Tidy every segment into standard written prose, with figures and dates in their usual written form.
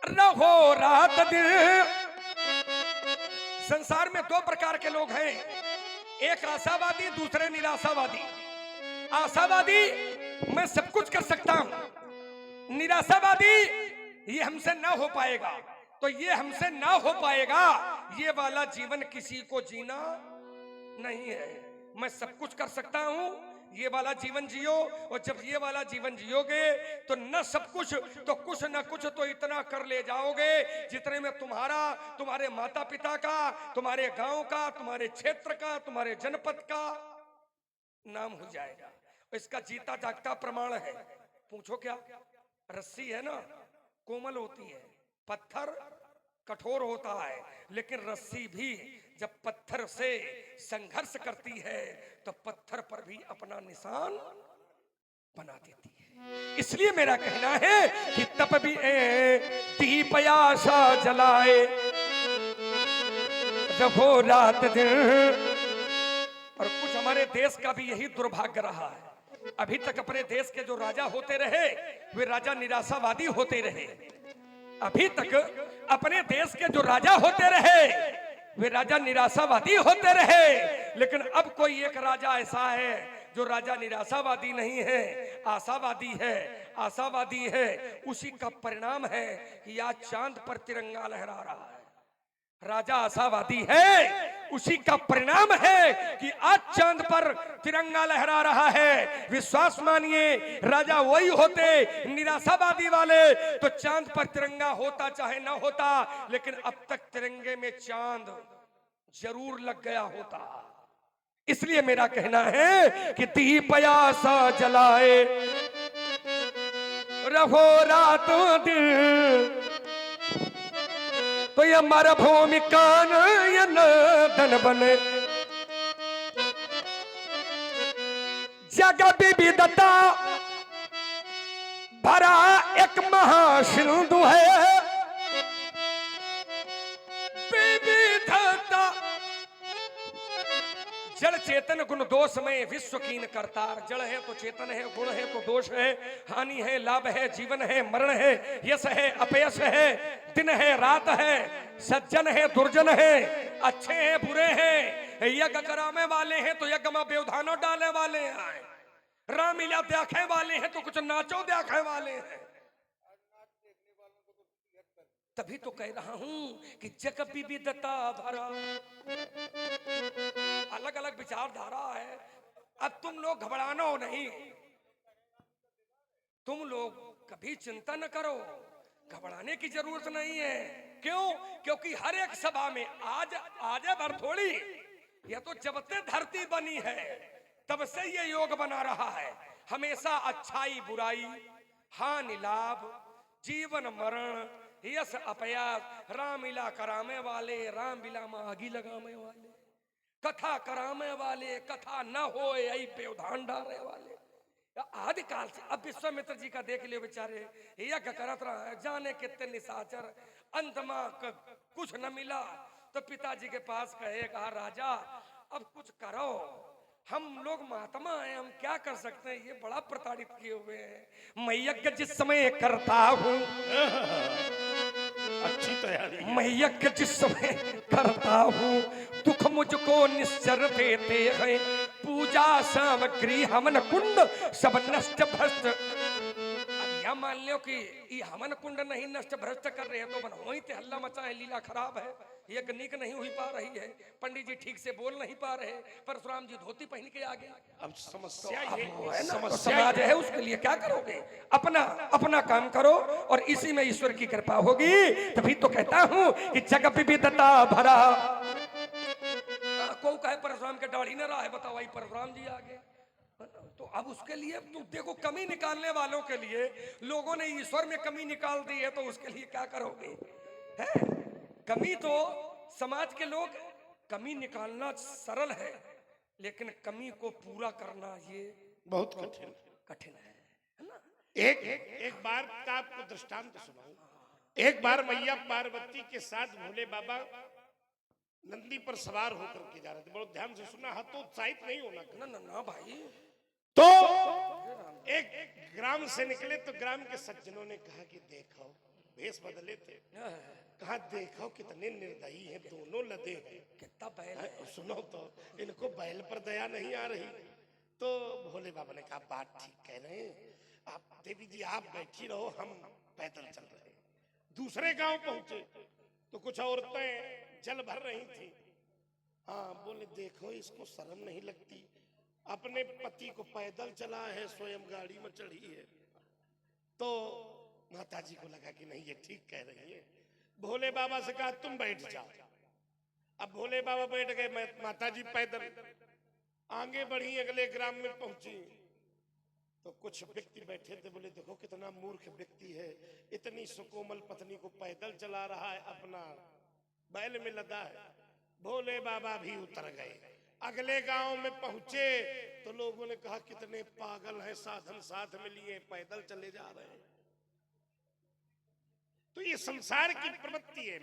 रहो रात दिन। संसार में दो प्रकार के लोग हैं, एक आशावादी, दूसरे निराशावादी। आशावादी मैं सब कुछ कर सकता हूं, निराशावादी ये हमसे ना हो पाएगा। तो ये हमसे ना हो पाएगा, ये वाला जीवन किसी को जीना नहीं है। मैं सब कुछ कर सकता हूं, ये वाला जीवन जियो। और जब ये वाला जीवन जियोगे तो न सब कुछ तो कुछ न कुछ तो इतना कर ले जाओगे जितने में तुम्हारा, तुम्हारे माता पिता का, तुम्हारे गांव का, तुम्हारे क्षेत्र का, तुम्हारे जनपद का नाम हो जाएगा। इसका जीता जागता प्रमाण है। पूछो क्या? रस्सी है ना, कोमल होती है, पत्थर कठोर होता है, लेकिन रस्सी भी जब पत्थर से संघर्ष करती है तो पत्थर पर भी अपना निशान बना देती है। इसलिए मेरा कहना है कि तप भी दीप आशा जलाए, रहो रात दिन। और कुछ हमारे देश का भी यही दुर्भाग्य रहा है। अभी तक अपने देश के जो राजा होते रहे वे राजा निराशावादी होते रहे। अभी तक अपने देश के जो राजा होते रहे वे राजा निराशावादी होते रहे। लेकिन अब कोई एक राजा ऐसा है जो राजा निराशावादी नहीं है, आशावादी है। आशावादी है, उसी का परिणाम है कि आज चांद पर तिरंगा लहरा रहा है। राजा आशावादी है, उसी का परिणाम है कि आज चांद पर तिरंगा लहरा रहा है। विश्वास मानिए, राजा वही होते निराशावादी वाले तो चांद पर तिरंगा होता चाहे ना होता, लेकिन अब तक तिरंगे में चांद जरूर लग गया होता। इसलिए मेरा कहना है कि दीप आशा जलाए, रहो रातों दिन। तो ये मरुभूमि कान ये नदन बने, जग विविधता भरा एक महासिंधु है। विविधता जड़ चेतन गुण दोष में विश्व कीन करतार। जड़ है तो चेतन है, गुण है तो दोष है, हानि है लाभ है, जीवन है मरण है, यश है अपयश है, दिन है रात है, सज्जन है दुर्जन है, अच्छे हैं बुरे हैं, यज्ञ कराने वाले हैं तो यज्ञ में व्यवधानों डालने वाले हैं, रामलीला देखे वाले हैं तो कुछ नाचो देखे वाले हैं। तभी तो कह रहा हूं कि जग विविधता भरा, अलग अलग विचारधारा है। अब तुम लोग घबराना हो नहीं, तुम लोग कभी चिंता न करो, घबराने की जरूरत नहीं है। क्यों? क्योंकि हर एक सभा में आज भर थोड़ी, यह तो जब से धरती बनी है तब से ये योग बना रहा है। हमेशा अच्छाई बुराई, हानि लाभ, जीवन मरण, यश अपयास, रामलीला करामे वाले, रामलीला में आगी लगाने वाले, कथा करामे वाले, कथा न हो यही व्यवधान डालने वाले। आदि काल से अब विश्वामित्र जी का देख लियो बेचारे, यज्ञ करत रहा है, जाने कितने निशाचर, अंत में कुछ न मिला तो पिताजी के पास कहा राजा अब कुछ करो, हम लोग महात्मा हैं, हम क्या कर सकते हैं, ये बड़ा प्रताड़ित किए हुए हैं। मैं यज्ञ जिस समय करता हूँ, अच्छी तैयारी, मैं यज्ञ जिस समय करता हूँ, दुख मुझको निश्चर देते हैं, पूजा सामग्री हवन कुंड सब नष्ट भ्रष्ट। अब यह मान लो कि ये हवन कुंड नहीं नष्ट भ्रष्ट कर रहे हैं तो बनो ही हल्ला मचा है, लीला खराब है, यज्ञ नहीं हुई पा रही है, पंडित जी ठीक से बोल नहीं पा रहे, परशुराम जी धोती पहन के आ गए। अब समस्या तो ये है ना, तो समस्या समाज है, उसके लिए क्या करोगे? अपना अपना काम करो और इसी में ईश्वर की कृपा होगी। तभी तो कहता हूं कि जग विविधता भरा। को कहे परशुराम के दाढ़ी न रहा है, बताओ भाई परशुराम जी आ गए। तो अब उसके लिए तुम देखो, कमी निकालने वालों के लिए लोगों ने ईश्वर में कमी निकाल दी है, तो उसके लिए क्या करोगे? है कमी तो समाज के लोग, कमी निकालना सरल है लेकिन कमी को पूरा करना ये बहुत कठिन कठिन है ना। एक बार का आपको दृष्टांत सुनाऊं। एक बार मैया पार्वती के साथ भोले बाबा नंदी पर सवार होकर के जा रहे थे। बहुत ध्यान से सुना, हाथ तो उत्साहित नहीं होना। ना ना ना भाई, तो एक ग्राम से निकले तो ग्राम के सज्जनों ने कहा कि देखो भेष बदले थे। कहा देखो कितने निर्दयी हैं, दोनों लदे हैं। कितना बैल है। सुनो तो, इनको बैल पर दया नहीं आ रही। तो भोले बाबा ने कहा बात ठीक कह रहे हैं, आप देवी जी आप बैठी रहो, हम पैदल चल रहे हैं। दूसरे गांव पहुंचे तो कुछ औरतें जल भर रही थी। हाँ, बोले देखो इसको शर्म नहीं लगती, अपने पति को पैदल चला है, स्वयं गाड़ी में चढ़ी है। तो माता जी को लगा कि नहीं ये ठीक कह रही है। भोले बाबा से कहा तुम बैठ जाओ। अब भोले बाबा बैठ गए, माता जी पैदल आगे बढ़ी, अगले ग्राम में पहुंची तो कुछ व्यक्ति बैठे थे। बोले देखो कितना मूर्ख व्यक्ति है, इतनी सुकोमल पत्नी को पैदल चला रहा है, अपना बैल में लदा है। भोले बाबा भी उतर गए, अगले गांव में पहुंचे तो लोगों ने कहा कितने पागल हैं, साधन साथ में लिए पैदल चले जा रहे हैं। तो ये संसार की प्रवृत्ति है।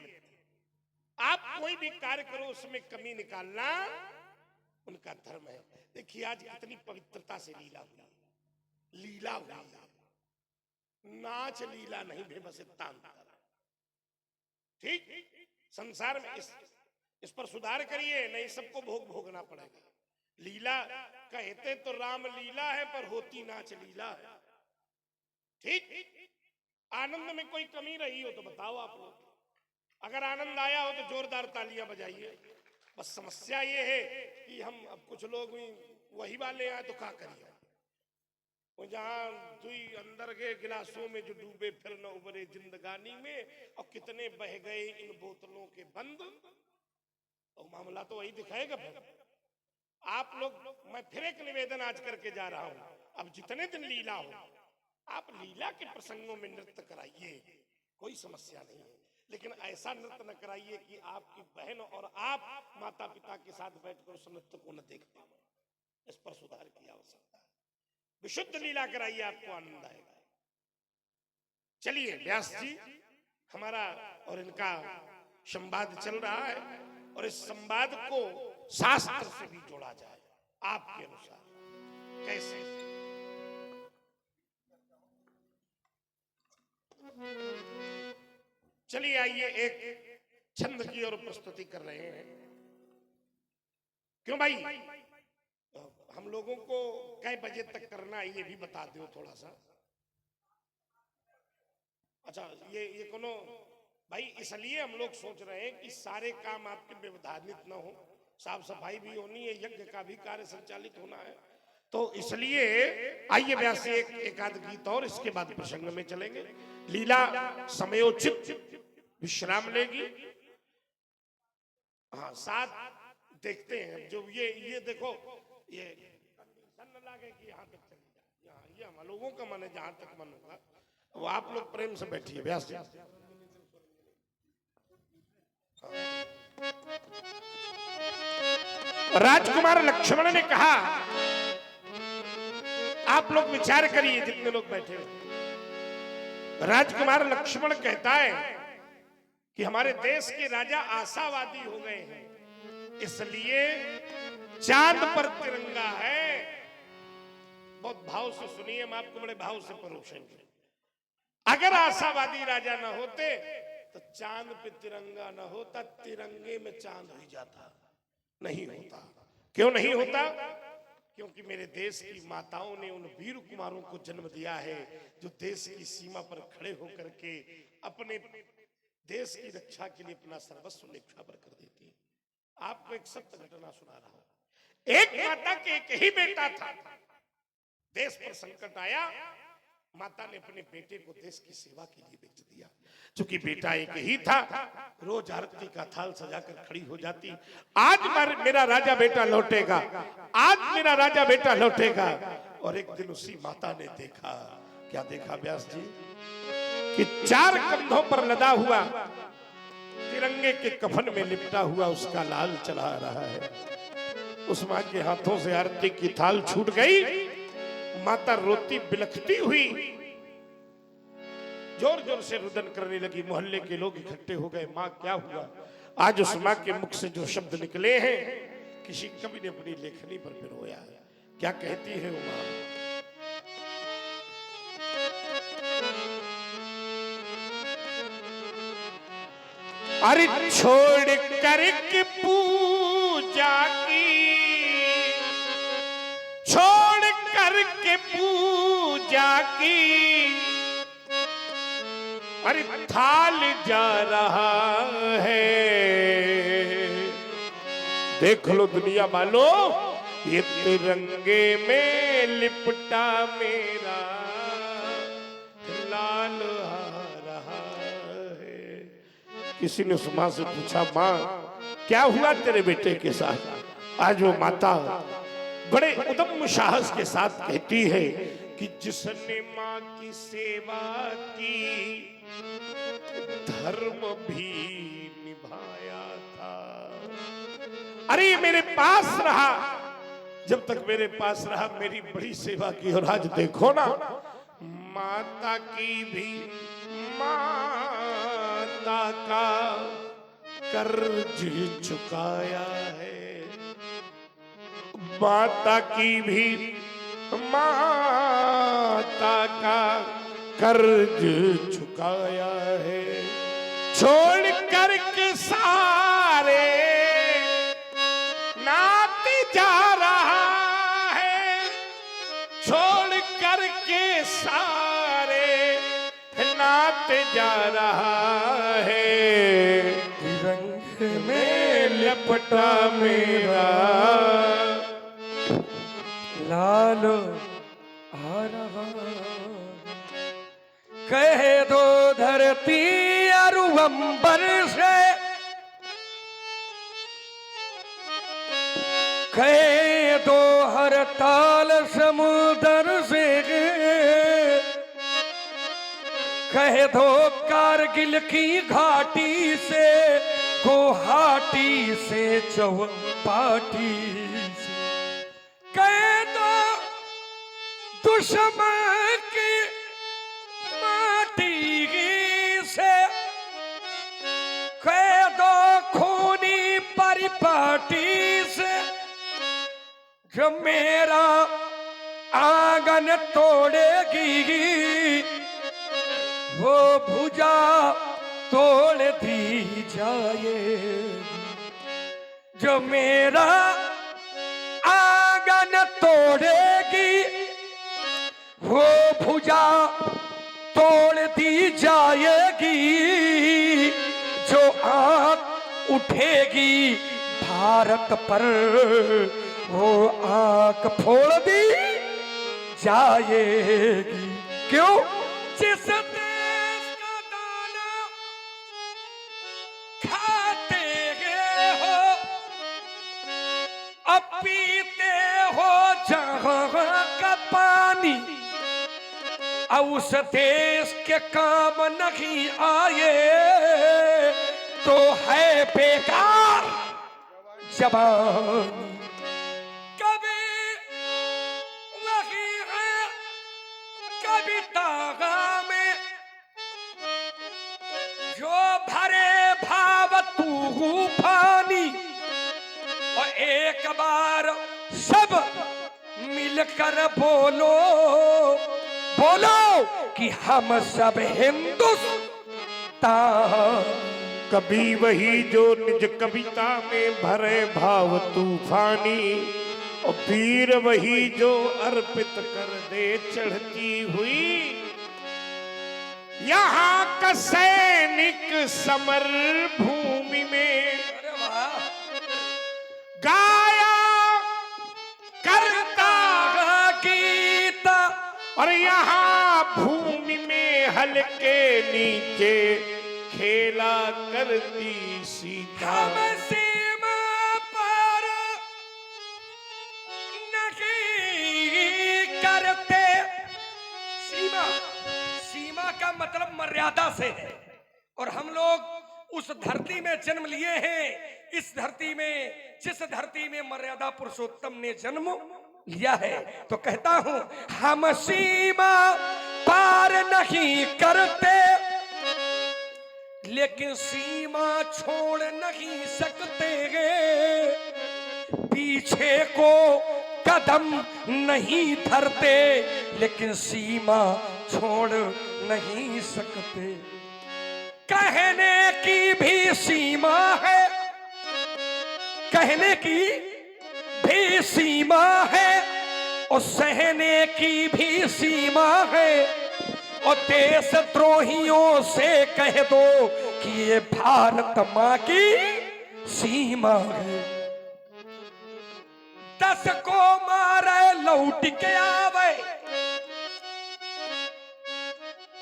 आप कोई भी कार्य करो उसमें कमी निकालना उनका धर्म है। देखिए आज कितनी पवित्रता से लीला हुई, लीला हुई, नाच लीला नहीं बेबस तांत्रिक। ठीक, संसार में इस पर सुधार करिए, नहीं सबको भोगना पड़ेगा। लीला कहते तो राम लीला है, पर होती नाच लीला है। ठीक, आनंद में कोई कमी रही हो तो बताओ आप लोग, अगर आनंद आया हो तो जोरदार तालियां बजाइए। बस समस्या ये है कि हम अब कुछ लोग वही वाले आए तो क्या करिए, वो जहां दुई अंदर के गिलासों में जो डूबे फिर न उबरे जिंदगानी में, और कितने बह गए इन बोतलों के बंद, तो मामला तो वही दिखाएगा। फिर आप लोग, मैं फिर एक निवेदन आज करके जा रहा हूं, अब जितने दिन लीला हो आप लीला के प्रसंगों में नृत्य कराइए, कोई समस्या नहीं है, लेकिन ऐसा नृत्य न कराइए कि आपकी बहन और आप माता पिता के साथ बैठकर उस नृत्य को न देख पाए। इस पर सुधार की आवश्यकता है। विशुद्ध लीला कराइए, आपको आनंद आएगा। चलिए व्यास जी, हमारा और इनका संवाद चल रहा है, और इस संवाद को शास्त्र से भी जोड़ा जाए आपके अनुसार कैसे। चलिए आइए एक छंद की ओर प्रस्तुति कर रहे हैं। क्यों भाई, हम लोगों को कई बजे तक करना है ये भी बता दो थोड़ा सा। अच्छा, ये कोनो भाई, इसलिए हम लोग सोच रहे हैं कि सारे काम आपके व्यवधानित न हो, साफ सफाई भी होनी है, यज्ञ का भी कार्य संचालित होना है, तो इसलिए आइए व्यास एक आध गीत और, इसके बाद प्रसंग में चलेंगे। लीला समयोचित विश्राम लेगी। हाँ, साथ देखते हैं जो ये देखो, ये कंडीशन न लगे कि यहाँ तक चली जाए, यहाँ ये हम लोगों का मन है, जहां तक मन होगा वो आप लोग प्रेम से बैठिए। व्यास जी, राजकुमार लक्ष्मण ने कहा, आप लोग विचार करिए जितने लोग बैठे हो। राजकुमार लक्ष्मण कहता है कि हमारे देश के राजा आशावादी हो गए हैं, इसलिए चांद पर तिरंगा है। बहुत भाव से सुनिए, हम आपको बड़े भाव से परोसेंगे। अगर आशावादी राजा न होते तो चांद पे तिरंगा न होता, तिरंगे में चांद हो जाता। नहीं होता। क्यों नहीं होता? क्योंकि मेरे देश की माताओं ने उन वीर कुमारों को जन्म दिया है जो देश की सीमा पर खड़े होकर के अपने देश की रक्षा के लिए अपना सर्वस्व न्यौछावर कर देती है। आपको एक सत्य घटना सुना रहा हूं। एक माता के एक ही बेटा था, देश पर संकट आया, माता ने अपने बेटे को देश की सेवा के लिए बेच दिया। चूंकि बेटा एक ही था, रोज आरती का थाल सजाकर खड़ी हो जाती, आज मेरा राजा बेटा लौटेगा, आज मेरा राजा बेटा लौटेगा। और एक दिन उसी माता ने देखा, क्या देखा व्यास जी, कि 4 कंधों पर लदा हुआ तिरंगे के कफन में लिपटा हुआ उसका लाल चला रहा है। उस मां के हाथों से आरती की थाल छूट गई, माता रोती बिलखती हुई जोर जोर से रुदन करने लगी। मोहल्ले के लोग इकट्ठे हो गए, मां क्या हुआ? आज उस मां के मुख से जो शब्द निकले हैं, किसी कवि ने अपनी लेखनी पर पिरोया है। क्या कहती है वो मां? अरे छोड़ करके पूजा की, छोड़ करके पूजा की, अरे थाल जा रहा है। देख लो दुनिया वालों, ये तिरंगे में लिपटा मेरा लाल आ रहा है। किसी ने उस माँ से पूछा, माँ क्या हुआ तेरे बेटे के साथ? आज वो माता बड़े उदम साहस के साथ कहती है कि जिसने माँ की सेवा की, धर्म भी निभाया था। अरे मेरे पास रहा, जब तक मेरे पास रहा मेरी बड़ी सेवा की, और आज देखो ना, माता की भी माता का कर्ज चुकाया है, माता की भी माता का कर्ज चुकाया है। छोड़ करके सारे नाते जा रहा है, छोड़ करके सारे नाते जा रहा है। रंग में लपटा मेरा लाल आ रहा। कह दो धरती अरुवंबर से, कह दो हर ताल समुद्र से, कह दो कारगिल की घाटी से, गुवाहाटी से, चौपाटी से, कह दो दुश्मन की माटी से, कह दो खूनी परिपाटी से, जो मेरा आंगन तोड़ेगी वो भुजा तोड़ दी जाए। जो मेरा आंगन तोड़ेगी वो भुजा तोड़ दी जाएगी। जो आंख उठेगी भारत पर वो आंख फोड़ दी जाएगी। क्यों? जिस देश का दाना खाते हो, अब पीते हो जहां का पानी, और उस देश के काम नहीं आए तो है बेकार जबान। कभी वही है कभी तागा में, जो भरे भाव तूफानी, और एक बार सब मिलकर बोलो बोलो कि हम सब हिंदुस्तान। कभी वही जो निज कविता में भरे भाव तूफानी, और फिर वही जो अर्पित कर दे चढ़ती हुई। यहाँ का सैनिक समर भूमि में गाया करता गीता, और यहाँ भूमि में हल्के नीचे खेला करती सीता। हम सीमा पर नहीं करते, सीमा सीमा का मतलब मर्यादा से है, और हम लोग उस धरती में जन्म लिए हैं। इस धरती में, जिस धरती में मर्यादा पुरुषोत्तम ने जन्म लिया है, तो कहता हूं हम सीमा पार नहीं करते, लेकिन सीमा छोड़ नहीं सकते। पीछे को कदम नहीं धरते, लेकिन सीमा छोड़ नहीं सकते। कहने की भी सीमा है, कहने की भी सीमा है और सहने की भी सीमा है। और देश द्रोहियों से कह दो कि ये भारत माँ की सीमा है। 10 को मारे लौट के आवे,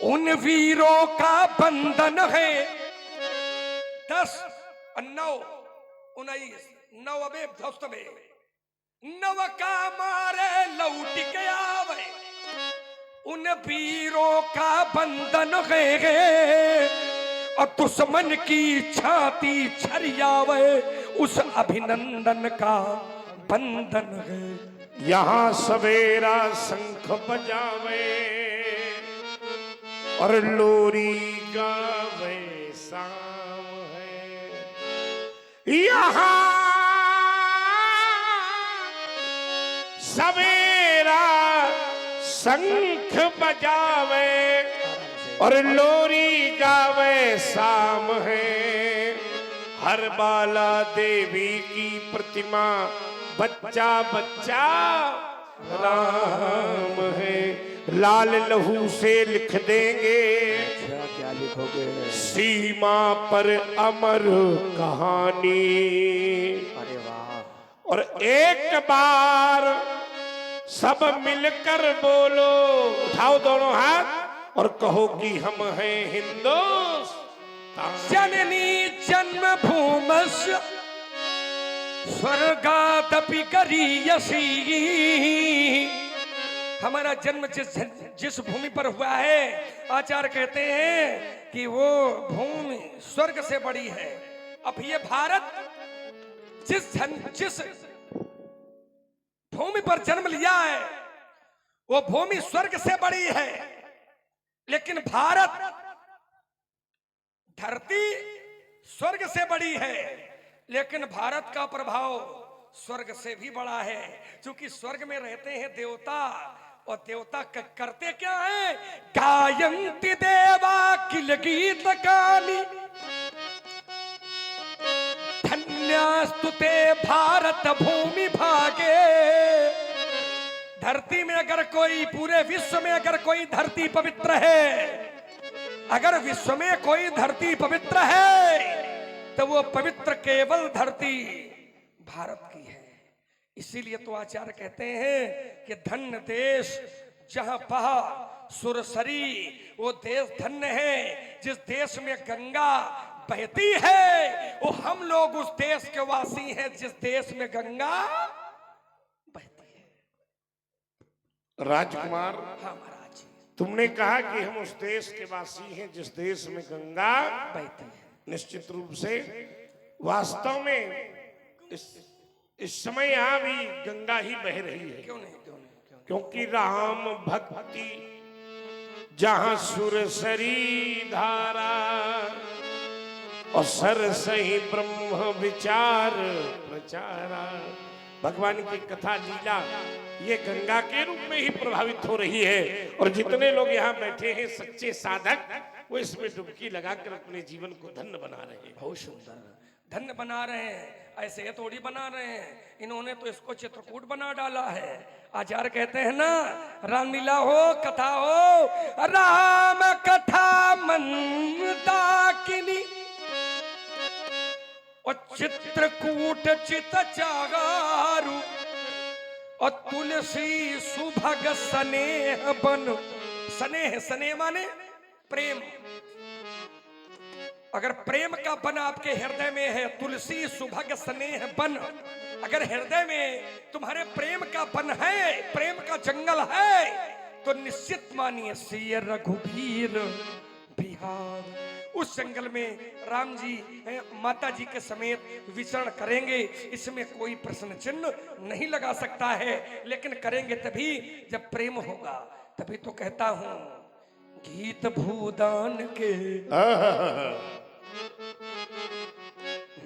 उन वीरों का बंधन है। 10 और 9 19 9 अबे दोस्त में 9 का मारे लौट के आवे, उन वीरों का बंधन है। और दुश्मन की छाती छरियावे, उस अभिनंदन का बंधन है। यहाँ सवेरा शंख बजावे और लोरी गावे शाम है। यहाँ सवेरा शंख बजावे और लोरी गावे शाम है। हर बाला देवी की प्रतिमा बच्चा बच्चा राम है। लाल लहू से लिख देंगे, क्या लिखोगे? सीमा पर अमर कहानी। अरे वाह। और एक बार सब मिलकर बोलो, उठाओ दोनों हाथ और कहो कि हम हैं हिंदुस्तान। जननी जन्मभूमस्य स्वर्गादपि गरीयसी। हमारा जन्म जिस भूमि पर हुआ है, आचार्य कहते हैं कि वो भूमि स्वर्ग से बड़ी है। अब ये भारत जिस भूमि पर जन्म लिया है, वो भूमि स्वर्ग से बड़ी है। लेकिन भारत धरती स्वर्ग से बड़ी है, लेकिन भारत का प्रभाव स्वर्ग से भी बड़ा है। क्योंकि स्वर्ग में रहते हैं देवता, और देवता करते क्या है? गायन्ति देवा किल गीत गानी, धन्यास्तुते भारत भूमि भागे। धरती में अगर कोई, पूरे विश्व में अगर कोई धरती पवित्र है, अगर विश्व में कोई धरती पवित्र है, तो वो पवित्र केवल धरती भारत की है। इसीलिए तो आचार्य कहते हैं कि धन्य देश जहां बहा सुरसरी, वो देश धन्य है जिस देश में गंगा बहती है। वो हम लोग उस देश के वासी हैं जिस देश में गंगा बहती है। राजकुमार, हाँ महाराज, तुमने कहा कि हम उस देश के वासी हैं जिस देश में गंगा बहती है। निश्चित रूप से वास्तव में इस समय यहां भी गंगा ही बह रही है। क्यों नहीं, क्यों नहीं, क्योंकि राम भक्ति जहां सुरसरी धारा और सरसहि ब्रह्म विचार प्रचारा। भगवान की कथा लीला ये गंगा के रूप में ही प्रभावित हो रही है। और जितने लोग यहाँ बैठे हैं सच्चे साधक, वो इसमें डुबकी लगाकर अपने जीवन को धन्य बना रहे हैं। बहुत सुंदर धन्य बना रहे हैं। ऐसे थोड़ी बना रहे हैं, इन्होंने तो इसको चित्रकूट बना डाला है। आचार्य कहते हैं ना, रामलीला हो, कथा हो, राम कथा मंदाकिनी और चित्रकूट चित चागारू और तुलसी सुभग स्नेह बन। स्नेह, स्नेह माने प्रेम। अगर प्रेम का बन आपके हृदय में है, तुलसी सुभग स्नेह बन, अगर हृदय में तुम्हारे प्रेम का बन है, प्रेम का जंगल है, तो निश्चित मानिए सिय रघुवीर बिहार। उस जंगल में राम जी माता जी के समेत विचरण करेंगे, इसमें कोई प्रश्न चिन्ह नहीं लगा सकता है। लेकिन करेंगे तभी जब प्रेम होगा। तभी तो कहता हूं, गीत भूदान के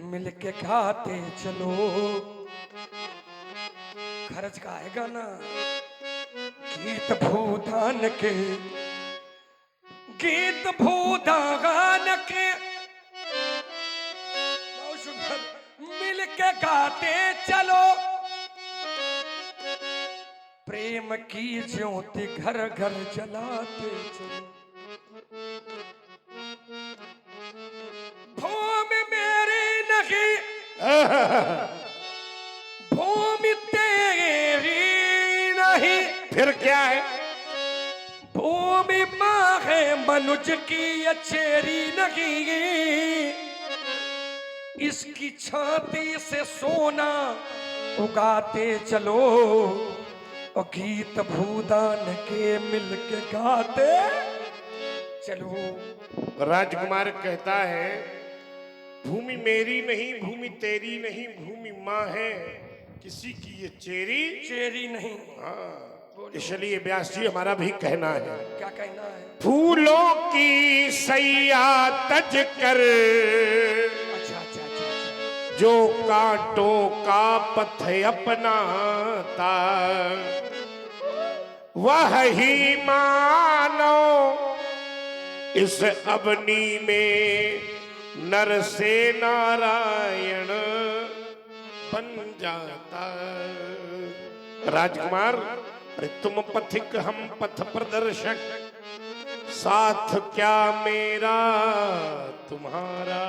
मिलके गाते चलो। खर्च का है गाना। गीत भूदान के गीत भूदान के बहुत सुंदर मिल के गाते चलो, प्रेम की ज्योति घर घर जलाते चलो। भूमि मेरी नहीं, भूमि तेरी नहीं, फिर क्या है? भूमि माँ है मनुज की ये चेरी नहीं, इसकी छाती से सोना उगाते चलो, और गीत भूदान के मिलके गाते चलो। राजकुमार कहता है भूमि मेरी नहीं, भूमि तेरी नहीं, भूमि माँ है किसी की ये चेरी चेरी नहीं। हाँ, इसलिए व्यास जी हमारा भी कहना है, क्या कहना है? फूलों की सैया तज कर, अच्छा अच्छा अच्छा अच्छा। जो कांटों का पथ अपनाता, वह ही मानो इस अवनी में नर से नारायण बन जाता। राजकुमार, अरे तुम पथिक हम पथ प्रदर्शक, साथ क्या मेरा तुम्हारा,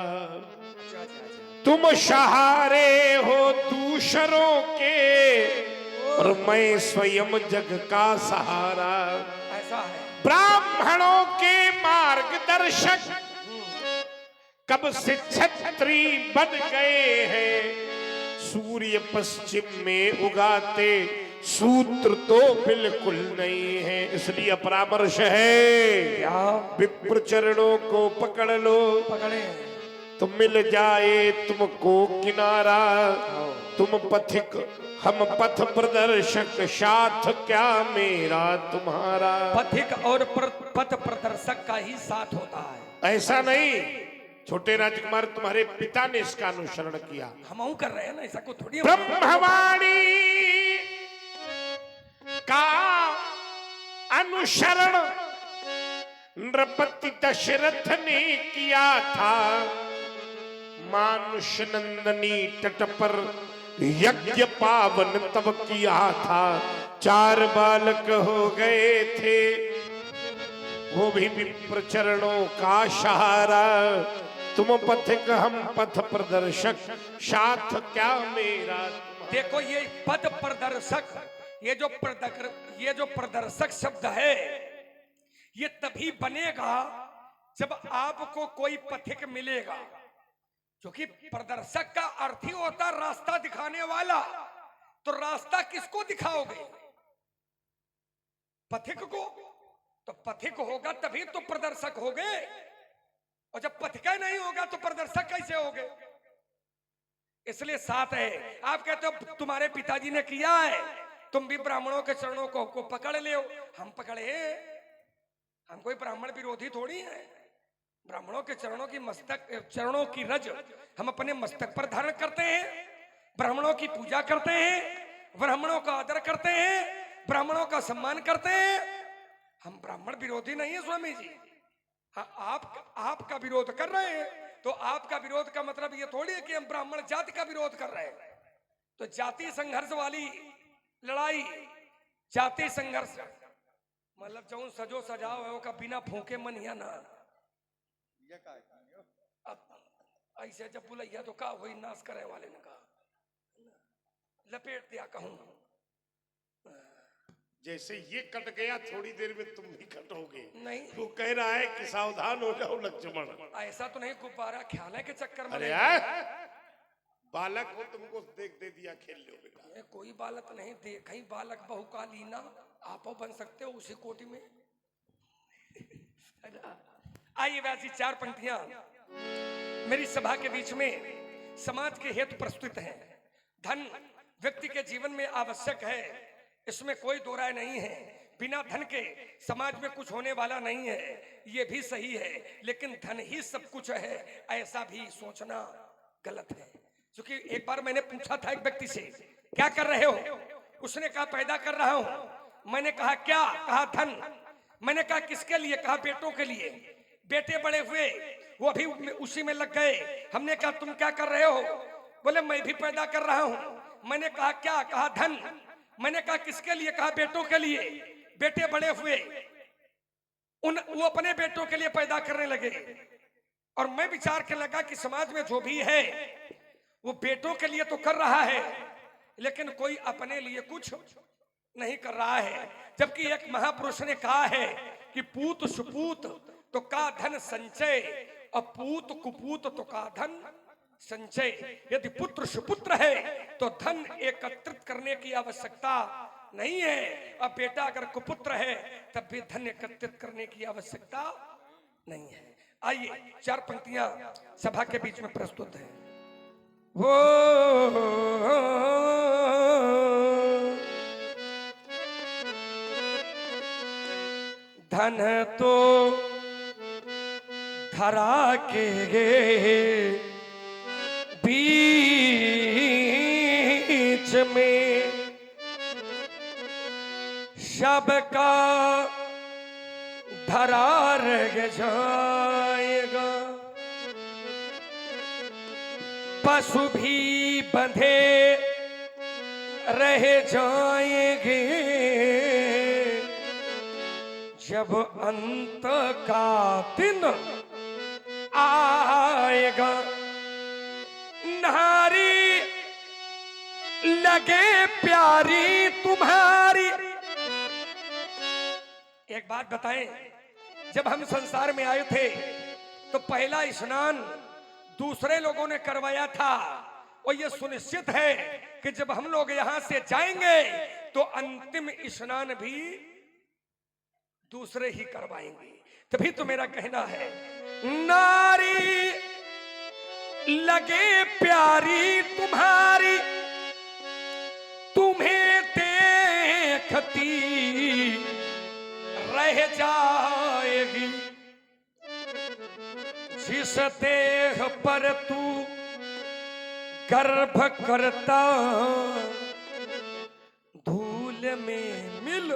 तुम सहारे हो दूसरों के, और मैं स्वयं जग का सहारा। ऐसा है। ब्राह्मणों के मार्गदर्शक कब से छत्री बन गए हैं, सूर्य पश्चिम में उगाते सूत्र तो बिल्कुल नहीं है, इसलिए परामर्श है क्या? विप्र चरणों को पकड़ लो, पकड़े तो मिल जाए तुमको किनारा। तुम पथिक हम पथ प्रदर्शक, साथ क्या मेरा तुम्हारा। पथिक और पथ प्रदर्शक का ही साथ होता है। ऐसा नहीं, छोटे राजकुमार तुम्हारे पिता ने इसका अनुसरण किया। हम कर रहे हैं ना, ऐसा को थोड़ी। ब्रह्मवाणी का अनुसरण नृपति दशरथ ने किया था, मानुष नंदनी तट पर यज्ञ पावन तब किया था। 4 बालक हो गए थे, वो भी विप्र चरणों का सहारा। तुम पथिक हम पथ प्रदर्शक, साथ क्या मेरा। देखो ये पथ प्रदर्शक, ये जो प्रदर्शक शब्द है, ये तभी बनेगा जब आपको कोई पथिक मिलेगा, क्योंकि प्रदर्शक का अर्थ ही होता रास्ता दिखाने वाला। तो रास्ता किसको दिखाओगे? पथिक को। तो पथिक होगा तभी तो प्रदर्शक होगे, और जब पथिक नहीं होगा तो प्रदर्शक कैसे होगे? इसलिए साथ है। आप कहते हो तुम्हारे पिताजी ने किया है, तुम भी ब्राह्मणों के चरणों को पकड़ ले। हम पकड़े, हम कोई ब्राह्मण विरोधी थोड़ी है। ब्राह्मणों के चरणों की रज हम अपने मस्तक पर धारण करते हैं, ब्राह्मणों की पूजा करते हैं, ब्राह्मणों का आदर करते हैं, ब्राह्मणों का सम्मान करते हैं। हम ब्राह्मण विरोधी नहीं है स्वामी जी। हाँ, आपका विरोध कर रहे हैं, तो आपका विरोध का मतलब ये थोड़ी है कि हम ब्राह्मण जाति का विरोध कर रहे हैं। तो जाति संघर्ष वाली लड़ाई, जाति संघर्ष मतलब जो सजो सजाओ है, का बिना फूके मन या ना। अब ऐसे जब बुलैया तो का वही नाश करे वाले ने कहा, लपेट दिया कहूं। जैसे ये कट गया, थोड़ी देर में तुम भी कटोगे। नहीं, तू कह रहा है कि सावधान हो जाओ लक्ष्मण। ऐसा तो नहीं, गुब्बारा ख्याल है के चक्कर में। अरे यार, बालक हो, तुमको देख दे दिया, खेल लो बेटा। ये कोई बालक नहीं, देख ही बालक बहुकालीना, आप बन सकते हो उसी कोटि में। आइए वैसी 4 पंक्तियां मेरी सभा के बीच में समाज के हेतु प्रस्तुत हैं। धन व्यक्ति के जीवन में आवश्यक है, इसमें कोई दो राय नहीं है। बिना धन के समाज में कुछ होने वाला नहीं है, ये भी सही है। लेकिन धन ही सब कुछ है, ऐसा भी सोचना गलत है। क्योंकि एक बार मैंने पूछा था एक व्यक्ति से, क्या कर रहे हो? उसने कहा पैदा कर रहा हूं। मैंने कहा क्या? कहा धन। मैंने कहा किसके लिए? कहा बेटों के लिए। बेटे बड़े हुए, वो भी उसी में लग गए। हमने कहा तुम क्या कर रहे हो? बोले मैं भी पैदा कर रहा हूं। मैंने कहा क्या? कहा धन। मैंने कहा किसके लिए? कहा बेटों के लिए। बेटे बड़े हुए, वो अपने बेटों के लिए पैदा करने लगे। और मैं विचार करने लगा कि समाज में जो भी है वो बेटों के लिए तो कर रहा है, लेकिन कोई अपने लिए कुछ नहीं कर रहा है। जबकि एक महापुरुष ने कहा है कि पूत सुपूत तो का धन संचय, और पूत कुपूत तो का धन संचय। यदि पुत्र सुपुत्र है तो धन एकत्रित करने की आवश्यकता नहीं है, और बेटा अगर कुपुत्र है तब भी धन एकत्रित करने की आवश्यकता नहीं है। आइए 4 पंक्तियां सभा के बीच में प्रस्तुत हैं। वो धन तो धरा के बीच में सबका धरा रह जाएगा। पशु भी बंधे रह जाएंगे जब अंत का दिन आएगा। नारी लगे प्यारी तुम्हारी। एक बात बताएं, जब हम संसार में आए थे तो पहला स्नान दूसरे लोगों ने करवाया था, और यह सुनिश्चित है कि जब हम लोग यहां से जाएंगे तो अंतिम स्नान भी दूसरे ही करवाएंगे। तभी तो मेरा कहना है, नारी लगे प्यारी तुम्हारी, तुम्हें देखती रह जाएगी। जिस देह पर तू गर्भ करता धूल में मिल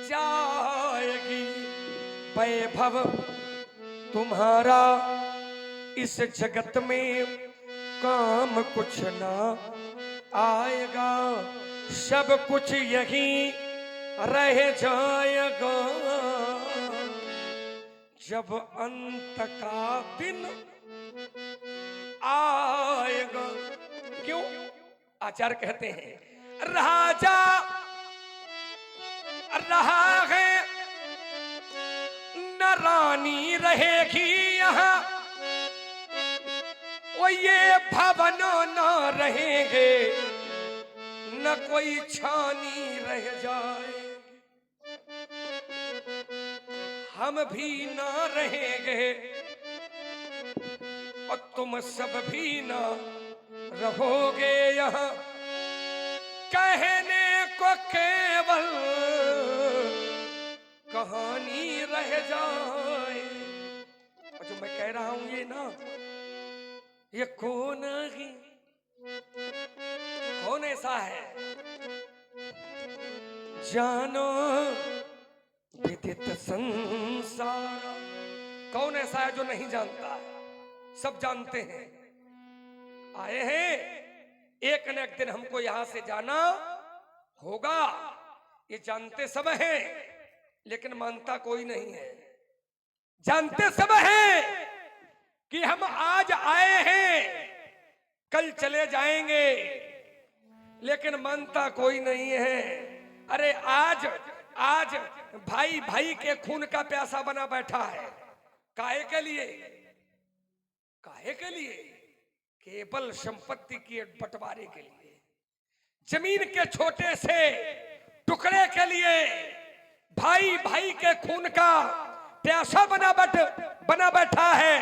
जाएगी। वैभव तुम्हारा इस जगत में काम कुछ ना आएगा, सब कुछ यहीं रह जाएगा जब अंत का दिन आएगा। क्यों? आचार्य कहते हैं राजा रहा है न रानी रहेगी यहाँ, वो ये भवन न रहेंगे न कोई छानी रह जाए, हम भी ना रहेंगे और तुम सब भी ना रहोगे यहाँ। कहने को केवल कहानी रह जाए। और जो मैं कह रहा हूं ये ना, ये कौन ही कौन ऐसा है जानो विदित संसार। कौन ऐसा है जो नहीं जानता है? सब जानते हैं। आए हैं, एक न एक दिन हमको यहां से जाना होगा, ये जानते सब हैं, लेकिन मानता कोई नहीं है। जानते सब हैं कि हम आज आए हैं कल चले जाएंगे, लेकिन मानता कोई नहीं है। अरे आज आज भाई भाई के खून का प्यासा बना बैठा है। काहे के लिए? काहे के लिए? केवल संपत्ति के बंटवारे के लिए, जमीन के छोटे से टुकड़े के लिए, भाई भाई के खून का प्यासा बना बैठा है।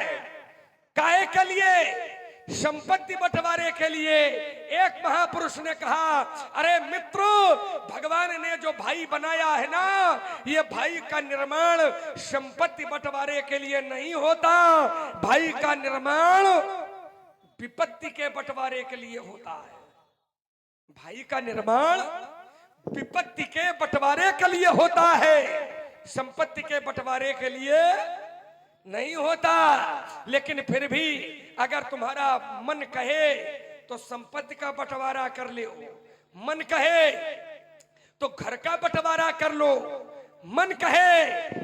काहे के लिए? संपत्ति बंटवारे के लिए। एक महापुरुष ने कहा, अरे मित्रों, भगवान ने जो भाई बनाया है ना, ये भाई का निर्माण संपत्ति बंटवारे के लिए नहीं होता, भाई का निर्माण विपत्ति के बंटवारे के लिए होता है। भाई का निर्माण विपत्ति के बंटवारे के लिए होता है। संपत्ति के बंटवारे के लिए नहीं होता। लेकिन फिर भी अगर तुम्हारा मन कहे तो संपत्ति का बंटवारा कर लो, मन कहे तो घर का बंटवारा कर लो, मन कहे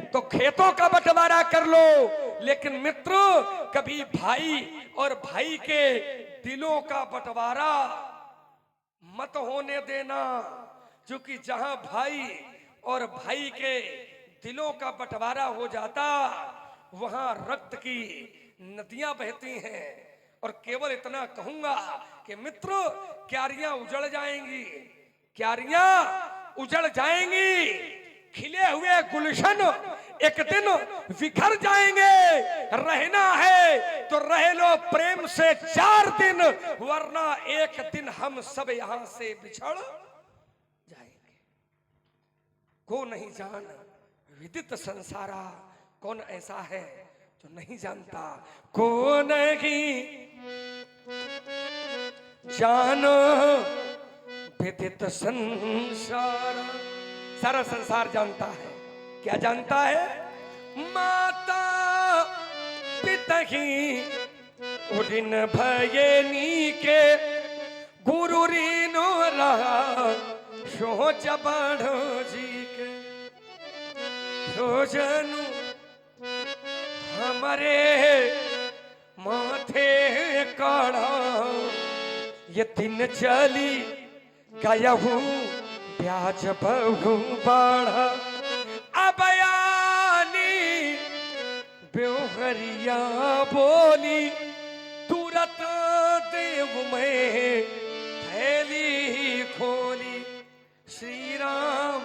तो खेतों का बंटवारा कर लो। लेकिन मित्र, कभी भाई और भाई के दिलों का बंटवारा मत होने देना, क्योंकि जहां भाई और भाई के दिलों का बंटवारा हो जाता वहां रक्त की नदियां बहती हैं। और केवल इतना कहूंगा कि मित्र, क्यारियां उजड़ जाएंगी, क्यारियां उजड़ जाएंगी, खिले हुए गुलशन एक दिन बिखर जाएंगे। रहना है तो रह लो प्रेम से 4 दिन, वरना एक दिन हम सब यहां से बिछड़ जाएंगे। को नहीं जान विदित संसारा, कौन ऐसा है जो नहीं जानता। को नहीं जानो विदित संसार, सारा संसार जानता है। क्या जानता है? माता पिता ही उदिन भयनी के गुरु रीनो रहा सोच बढ़ो जी के सोजनु हमारे माथे काढ़ा। ये दिन चली गया हूँ ब्याज बहु बढ़ा, अबयानी ब्योहरिया बोली तुरंत देव में थैली खोली। श्री राम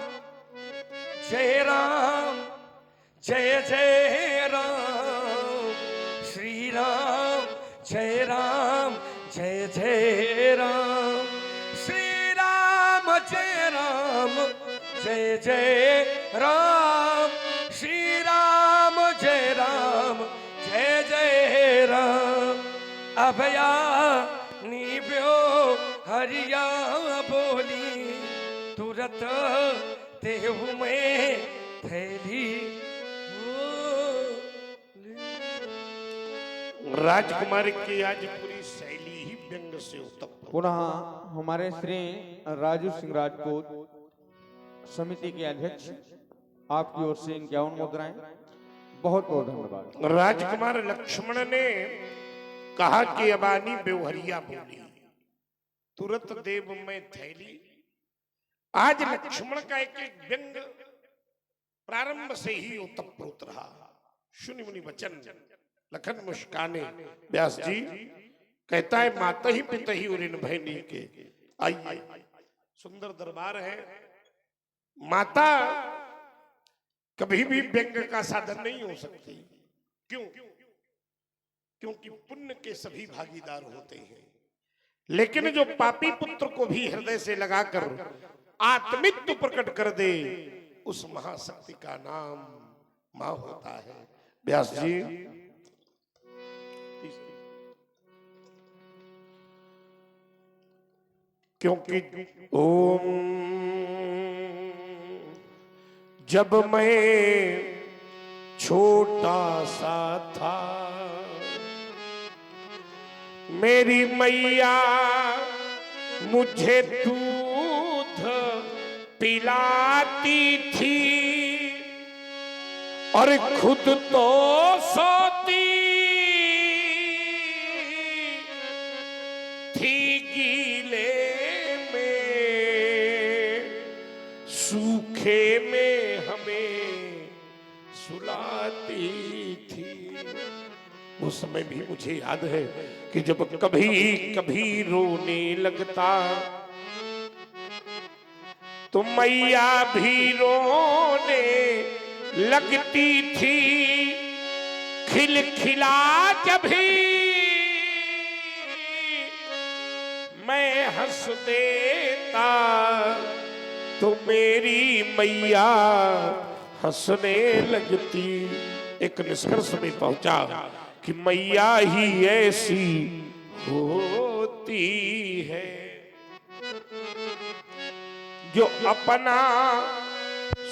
जय राम जय जय राम, श्री राम जय राम जय जय राम, श्री राम जय राम जय जय राम, श्री राम जय राम जय जय राम। अभया निब्यो हरिया बोली तुरत देहु में थैली। राजकुमारी की आज पूरी शैली ही व्यंग से उत्तप्त। पुनः हमारे श्री राजू सिंह राजपूत समिति के अध्यक्ष, आपकी ओर से 51 मुद्राएं। बहुत बहुत धन्यवाद। राजकुमार लक्ष्मण ने कहा कि अबानी बेवहरिया बोली तुरंत देव में थैली। आज लक्ष्मण का एक एक व्यंग प्रारंभ से ही उत्तप्रोत रहा। सुनि मुनि वचन लखन मुस्काने। व्यास जी कहता है माता ही पिता ही उरिन भैनी के। आइए, सुंदर दरबार है। माता कभी भी व्यंग का साधन नहीं हो सकती। क्यों? क्योंकि पुण्य के सभी भागीदार होते हैं। लेकिन जो पापी पुत्र को भी हृदय से लगाकर आत्मित्व प्रकट कर दे, उस महाशक्ति का नाम मां होता है। व्यास जी क्योंकि ओम जब मैं छोटा सा था मेरी मैया मुझे दूध पिलाती थी और खुद तो सोती थी गीले में, सूखे में हमें सुलाती थी। उस समय भी मुझे याद है कि जब कभी कभी रोने लगता तो मैया भी रोने लगती थी। खिलखिला जब भी मैं हंस देता तो मेरी मैया हंसने लगती। एक निष्कर्ष में पहुंचा कि मैया ही ऐसी होती है जो अपना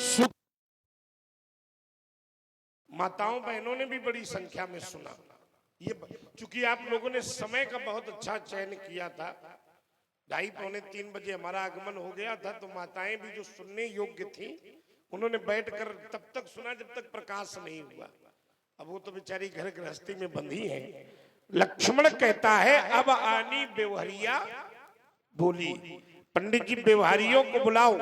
सुख माताओं बहनों ने भी बड़ी संख्या में सुना। ये चूंकि आप लोगों ने समय का बहुत अच्छा चयन किया था, 2:30-3 बजे हमारा आगमन हो गया था, तो माताएं भी जो सुनने योग्य थी उन्होंने बैठकर तब तक सुना जब तक प्रकाश नहीं हुआ। अब वो तो बेचारी घर गृहस्थी में बंधी है। लक्ष्मण कहता है अब आनी व्यवहारिया बोली, पंडित जी व्यवहारियों को बुलाओ।